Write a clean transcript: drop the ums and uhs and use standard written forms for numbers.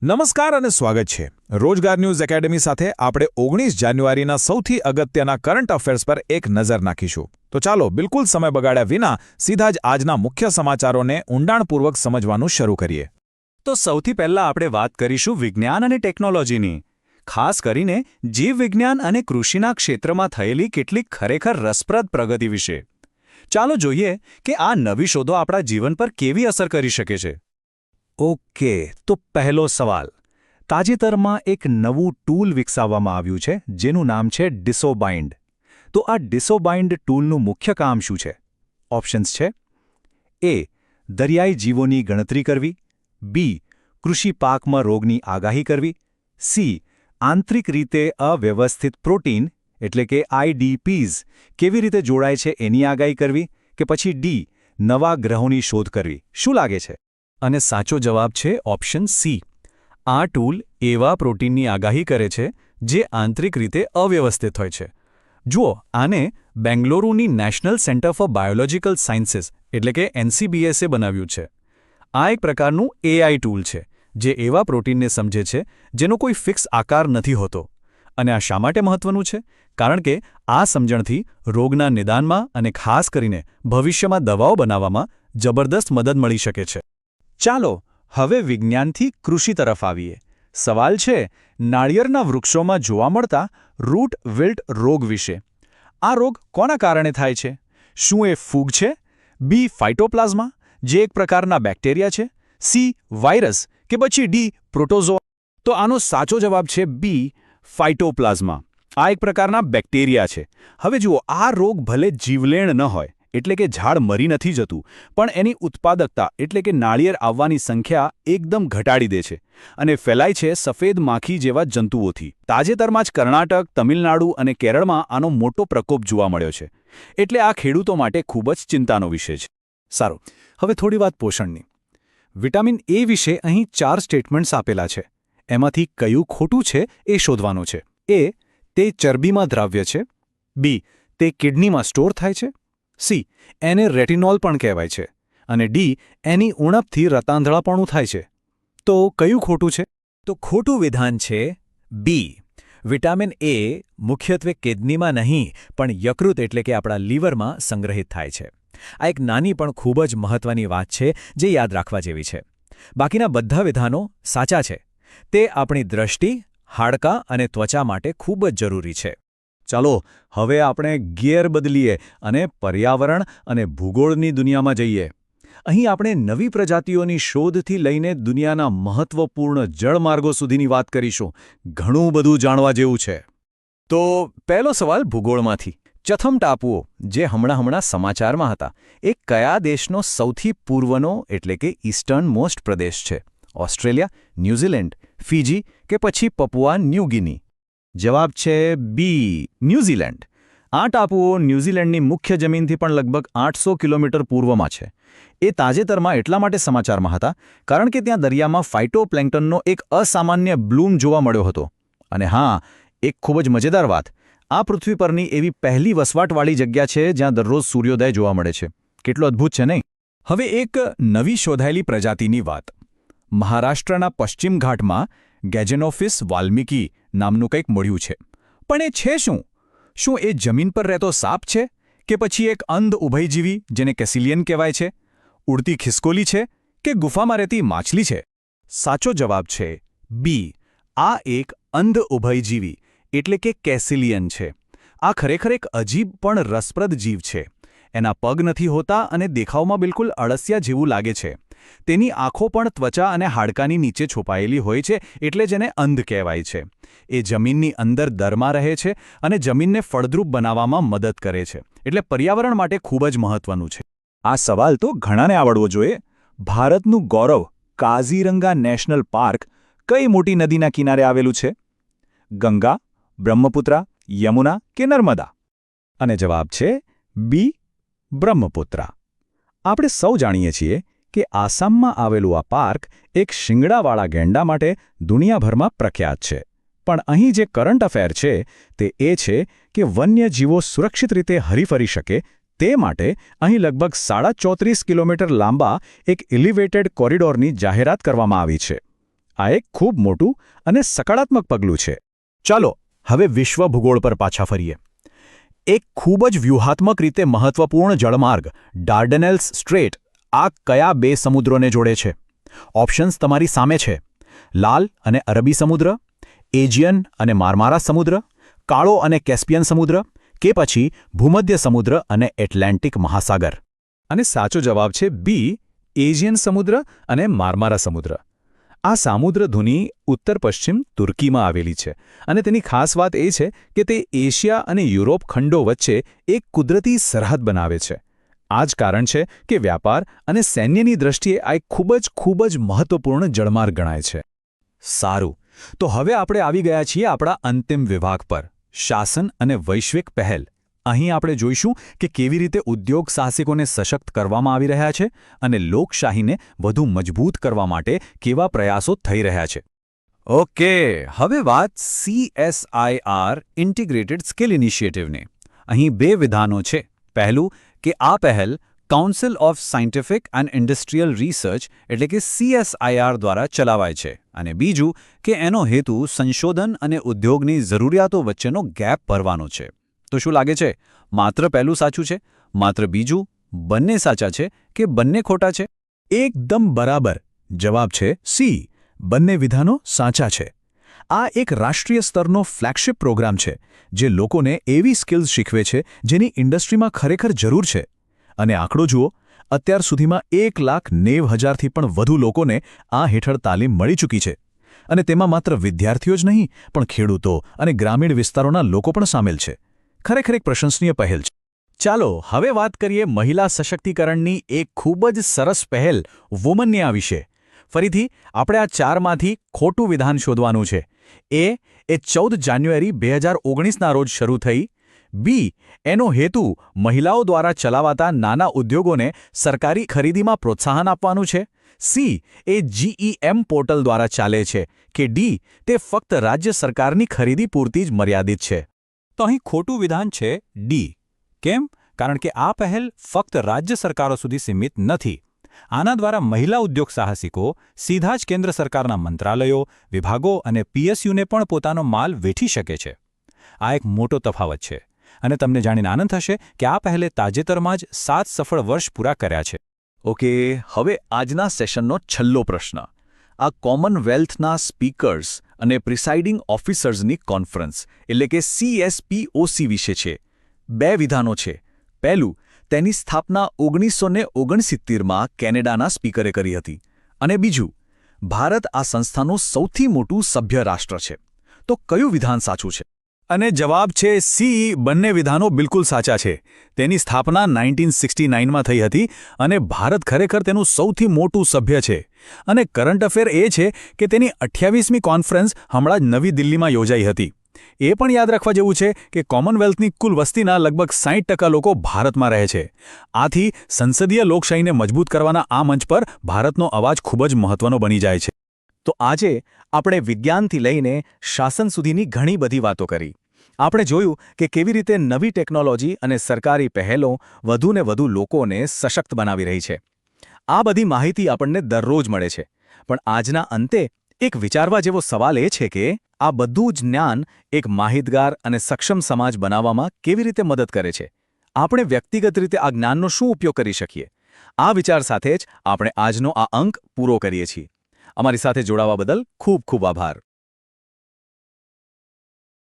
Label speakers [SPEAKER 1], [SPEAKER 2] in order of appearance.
[SPEAKER 1] નમસ્કાર અને સ્વાગત છે રોજગાર ન્યૂઝ એકેડમી સાથે આપણે 19 જાન્યુઆરીના સૌથી અગત્યના કરંટ અફેર્સ પર એક નજર નાખીશું તો ચાલો બિલકુલ સમય બગાડ્યા વિના સીધા જ આજના મુખ્ય સમાચારોને ઊંડાણપૂર્વક સમજવાનું શરૂ કરીએ
[SPEAKER 2] તો સૌથી પહેલા આપણે વાત કરીશું વિજ્ઞાન અને ટેકનોલોજીની ખાસ કરીને જીવવિજ્ઞાન અને કૃષિના ક્ષેત્રમાં થયેલી કેટલીક ખરેખર રસપ્રદ પ્રગતિ વિશે ચાલો જોઈએ કે આ નવી શોધો આપણા જીવન પર કેવી અસર કરી શકે છે ઓકે તો પહેલો સવાલ તાજેતરમાં એક નવું ટૂલ વિકસાવવામાં આવ્યું છે જેનું નામ છે ડિસોબાઇન્ડ તો આ ડિસોબાઇન્ડ ટૂલનું મુખ્ય કામ શું છે ઓપ્શન્સ છે એ દરિયાઈ જીવોની ગણતરી કરવી બી કૃષિ પાકમાં રોગની આગાહી કરવી સી આંતરિક રીતે અવ્યવસ્થિત પ્રોટીન એટલે કે આઈડીપીઝ કેવી રીતે જોડાય છે એની આગાહી કરવી કે પછી ડી નવા ગ્રહોની શોધ કરવી શું લાગે છે અને સાચો જવાબ છે ઓપ્શન સી આ ટૂલ એવા પ્રોટીનની આગાહી કરે છે જે આંતરિક રીતે અવ્યવસ્થિત હોય છે જુઓ આને બેંગ્લુરુની national centre for biological sciences એટલે કે એનસીબીએસે બનાવ્યું છે આ એક પ્રકારનું એઆઈ ટૂલ છે જે એવા પ્રોટીનને સમજે છે જેનો કોઈ ફિક્સ આકાર નથી હોતો અને આ શા માટે મહત્વનું છે કારણ કે આ સમજણથી રોગના નિદાનમાં અને ખાસ કરીને ભવિષ્યમાં દવાઓ બનાવવામાં જબરદસ્ત મદદ મળી શકે છે ચાલો હવે વિજ્ઞાનથી કૃષિ તરફ આવીએ સવાલ છે નાળિયેરના વૃક્ષોમાં જોવા મળતા રૂટ વિલ્ટ રોગ વિશે આ રોગ કોના કારણે થાય છે શું એ ફૂગ છે બી ફાઇટોપ્લાઝમા જે એક પ્રકારના બેક્ટેરિયા છે સી વાયરસ કે પછી ડી પ્રોટોઝોઆ તો આનો સાચો જવાબ છે બી ફાઇટોપ્લાઝમા આ એક પ્રકારના બેક્ટેરિયા છે હવે જુઓ આ રોગ ભલે જીવલેણ ન હોય એટલે કે ઝાડ મરી નથી જતું પણ એની ઉત્પાદકતા એટલે કે નાળિયેર આવવાની સંખ્યા એકદમ ઘટાડી દે છે અને ફેલાય છે સફેદ માખી જેવા જંતુઓથી તાજેતરમાં જ કર્ણાટક તમિલનાડુ અને કેરળમાં આનો મોટો પ્રકોપ જોવા મળ્યો છે એટલે આ ખેડૂતો માટે ખૂબ જ ચિંતાનો વિષય છે સારું હવે થોડી વાત પોષણની વિટામિન એ વિશે અહીં 4 સ્ટેટમેન્ટ્સ આપેલા છે એમાંથી કયું ખોટું છે એ શોધવાનું છે એ તે ચરબીમાં દ્રાવ્ય છે બી તે કિડનીમાં સ્ટોર થાય છે સી એને રેટિનોલ પણ કહેવાય છે અને ડી એની ઉણપથી રતાંધળાપણું થાય છે તો કયું ખોટું છે તો ખોટું વિધાન છે બી વિટામિન એ મુખ્યત્વે કિડનીમાં નહીં પણ યકૃત એટલે કે આપણા લીવરમાં સંગ્રહિત થાય છે આ એક નાની પણ ખૂબ જ મહત્વની વાત છે જે યાદ રાખવા જેવી છે બાકીના બધા વિધાનો સાચા છે તે આપણી દ્રષ્ટિ હાડકાં અને ત્વચા માટે ખૂબ જ જરૂરી છે ચાલો હવે આપણે ગિયર બદલીએ અને પર્યાવરણ અને ભૂગોળની દુનિયામાં જઈએ અહીં આપણે નવી પ્રજાતિઓની શોધથી લઈને દુનિયાના મહત્વપૂર્ણ જળમાર્ગો સુધીની વાત કરીશું ઘણું બધું જાણવા જેવું છે તો પહેલો સવાલ ભૂગોળમાંથી ચથમ ટાપુઓ જે હમણાં સમાચારમાં હતા એ કયા દેશનો સૌથી પૂર્વનો એટલે કે ઇસ્ટર્ન મોસ્ટ પ્રદેશ છે ઓસ્ટ્રેલિયા ન્યૂઝીલેન્ડ ફીજી કે પછી પપુઆ ન્યૂ ગિની જવાબ છે બી ન્યૂઝીલેન્ડ આ ટાપુઓ ન્યૂઝીલેન્ડની મુખ્ય જમીનથી પણ લગભગ 800 કિલોમીટર પૂર્વમાં છે એ તાજેતરમાં એટલા માટે સમાચારમાં હતા કારણ કે ત્યાં દરિયામાં ફાઇટોપ્લેન્ક્ટનનો એક અસામાન્ય બ્લૂમ જોવા મળ્યો હતો અને હા એક ખૂબ જ મજેદાર વાત આ પૃથ્વી પરની એવી પહેલી વસવાટવાળી જગ્યા છે જ્યાં દરરોજ સૂર્યોદય જોવા મળે છે કેટલો અદ્ભુત છે નહીં હવે એક નવી શોધાયેલી પ્રજાતિની વાત મહારાષ્ટ્રના પશ્ચિમ ઘાટમાં ગેજેનોફિસ વાલ્મીકી નામનું કંઈક મળ્યું છે પણ એ છે શું એ જમીન પર રહેતો સાપ છે કે પછી એક અંધ ઉભયજીવી જેને કેસિલિયન કહેવાય છે ઉડતી ખિસકોલી છે કે ગુફામાં રહેતી માછલી છે સાચો જવાબ છે બી આ એક અંધ ઉભયજીવી એટલે કે કેસિલિયન છે આ ખરેખર એક અજીબ પણ રસપ્રદ જીવ છે એના પગ નથી હોતા અને દેખાવમાં બિલકુલ અળસિયા જેવું લાગે છે તેની આંખો પણ ત્વચા અને હાડકાની નીચે છુપાયેલી હોય છે એટલે જ એને અંધ કહેવાય છે એ જમીનની અંદર દરમાં રહે છે અને જમીનને ફળદ્રુપ બનાવવામાં મદદ કરે છે એટલે પર્યાવરણ માટે ખૂબ જ મહત્વનું છે આ સવાલ તો ઘણાને આવડવો જોઈએ ભારતનું ગૌરવ કાઝીરંગા નેશનલ પાર્ક કઈ મોટી નદીના કિનારે આવેલું છે ગંગા બ્રહ્મપુત્રા યમુના કે નર્મદા અને જવાબ છે બી બ્રહ્મપુત્રા આપણે સૌ જાણીએ છીએ કે આસામમાં આવેલું આ પાર્ક એક શિંગડાવાળા ગેંડા માટે દુનિયાભરમાં પ્રખ્યાત છે પણ અહીં જે કરંટ અફેર છે તે એ છે કે વન્યજીવો સુરક્ષિત રીતે હરીફરી શકે તે માટે અહીં લગભગ 34.5 કિલોમીટર લાંબા એક એલિવેટેડ કોરિડોરની જાહેરાત કરવામાં આવી છે આ એક ખૂબ મોટું અને સકારાત્મક પગલું છે. ચાલો હવે વિશ્વ ભૂગોળ પર પાછા ફરીએ. એક ખૂબ જ વ્યૂહાત્મક રીતે મહત્વપૂર્ણ જળમાર્ગ ડાર્ડનેલ્સ સ્ટ્રેટ આ કયા બે સમુદ્રોને જોડે છે? ઓપ્શન્સ તમારી સામે છે. લાલ અને અરબી સમુદ્ર, એજિયન અને મારમારા સમુદ્ર, કાળો અને કેસ્પિયન સમુદ્ર કે પછી ભૂમધ્ય સમુદ્ર અને એટલાન્ટિક મહાસાગર. અને સાચો જવાબ છે બી, એજિયન સમુદ્ર અને મારમારા સમુદ્ર. આ સામુદ્રધુની ઉત્તર પશ્ચિમ તુર્કીમાં આવેલી છે અને તેની ખાસ વાત એ છે કે તે એશિયા અને યુરોપ ખંડો વચ્ચે એક કુદરતી સરહદ બનાવે છે. આ જ કારણ છે કે વ્યાપાર અને સૈન્યની દ્રષ્ટિએ આ એક ખૂબ જ મહત્વપૂર્ણ જળમાર્ગ ગણાય છે. સારું, તો હવે આપણે આવી ગયા છીએ આપણા અંતિમ વિભાગ પર, શાસન અને વૈશ્વિક પહેલ. અહીં આપણે જોઈશું કે કેવી રીતે ઉદ્યોગ સાહસિકોને સશક્ત કરવામાં આવી રહ્યા છે અને લોકશાહીને વધુ મજબૂત કરવા માટે કેવા પ્રયાસો થઈ રહ્યા છે. ઓકે, હવે વાત CSIR ઇન્ટિગ્રેટેડ સ્કિલ ઇનિશિયેટિવની. અહીં બે વિધાનો છે. પહેલું કે આ પહેલ council of scientific and industrial research એટલે કે CSIR દ્વારા ચલાવાય છે અને બીજું કે એનો હેતુ સંશોધન અને ઉદ્યોગની જરૂરિયાતો વચ્ચેનો ગેપ ભરવાનો છે. તો શું લાગે છે, માત્ર પહેલું સાચું છે, માત્ર બીજું, બંને સાચા છે કે બંને ખોટા છે? એકદમ બરાબર. જવાબ છે સી, બંને વિધાનો સાચા છે. આ એક રાષ્ટ્રીય સ્તરનો ફ્લેગશિપ પ્રોગ્રામ છે જે લોકોને એવી સ્કિલ્સ શીખવે છે જેની ઇન્ડસ્ટ્રીમાં ખરેખર જરૂર છે. અને આંકડો જુઓ, અત્યાર સુધીમાં 1,90,000થી પણ વધુ લોકોને આ હેઠળ તાલીમ મળી ચૂકી છે. અને તેમાં માત્ર વિદ્યાર્થીઓ જ નહીં પણ ખેડૂતો અને ગ્રામીણ વિસ્તારોના લોકો પણ સામેલ છે. ખરેખર એક પ્રશંસનીય પહેલ છે. ચાલો હવે વાત કરીએ મહિલા સશક્તિકરણની એક ખૂબ જ સરસ પહેલ વુમન ન્યા વિશે. ફરીથી આપણે આ ચારમાંથી ખોટું વિધાન શોધવાનું છે. એ 14 જાન્યુઆરી 2019ના રોજ શરૂ થઈ. બી, એનો હેતુ મહિલાઓ દ્વારા ચલાવાતા નાના ઉદ્યોગોને સરકારી ખરીદીમાં પ્રોત્સાહન આપવાનું છે. સી, એ GEM પોર્ટલ દ્વારા ચાલે છે. કે ડી, તે ફક્ત રાજ્ય સરકારની ખરીદી પૂરતી જ મર્યાદિત છે. તો અહીં ખોટું વિધાન છે ડી. કેમ? કારણ કે આ પહેલ ફક્ત રાજ્ય સરકારો સુધી સીમિત નથી. આના દ્વારા મહિલા ઉદ્યોગ સાહસિકો સીધા જ કેન્દ્ર સરકારના મંત્રાલયો, વિભાગો અને PSUને પણ પોતાનો માલ વેઠી શકે છે. આ એક મોટો તફાવત છે અને તમને જાણીને આનંદ થશે કે આ પહેલે તાજેતરમાં જ 7 સફળ વર્ષ પૂરા કર્યા છે. ઓકે, હવે આજના સેશનનો છેલ્લો પ્રશ્ન. આ કોમનવેલ્થના સ્પીકર્સ અને પ્રિસાઇડિંગ ઓફિસર્સની કોન્ફરન્સ એટલે કે CSPOC વિશે છે. બે વિધાનો છે. પહેલું, તેની સ્થાપના 1969માં કેનેડાના સ્પીકરે કરી હતી અને બીજું, ભારત આ સંસ્થાનું સૌથી મોટું સભ્ય રાષ્ટ્ર છે. તો કયું વિધાન સાચું છે? અને જવાબ છે સી, બંને વિધાનો બિલકુલ સાચા છે. તેની સ્થાપના 1969માં થઈ હતી અને ભારત ખરેખર તેનું સૌથી મોટું સભ્ય છે. અને કરંટ અફેર એ છે કે તેની 28મી કોન્ફરન્સ હમણાં જ નવી દિલ્હીમાં યોજાઈ હતી. એ પણ યાદ રાખવા જેવું છે કે કોમનવેલ્થની કુલ વસ્તીના લગભગ 60% લોકો ભારતમાં રહે છે. આથી સંસદીય લોકશાહીને મજબૂત કરવાના આ મંચ પર ભારતનો અવાજ ખૂબ જ મહત્વનો બની જાય છે. તો આજે આપણે વિજ્ઞાનથી લઈને શાસન સુધીની ઘણી બધી વાતો કરી. આપણે જોયું કે કેવી રીતે નવી ટેકનોલોજી અને સરકારી પહેલો વધુને વધુ લોકોને સશક્ત બનાવી રહી છે. આ બધી માહિતી આપણને દરરોજ મળે છે. પણ આજના અંતે એક વિચારવા જેવો સવાલ એ છે કે આ બધું જ જ્ઞાન એક માહિતગાર અને સક્ષમ સમાજ બનાવવામાં કેવી રીતે મદદ કરે છે? આપણે વ્યક્તિગત રીતે આ જ્ઞાનનો શું ઉપયોગ કરી શકીએ? આ વિચાર સાથે જ આપણે આજનો આ અંક પૂરો કરીએ છીએ. અમારી સાથે જોડાવા બદલ ખૂબ ખૂબ આભાર.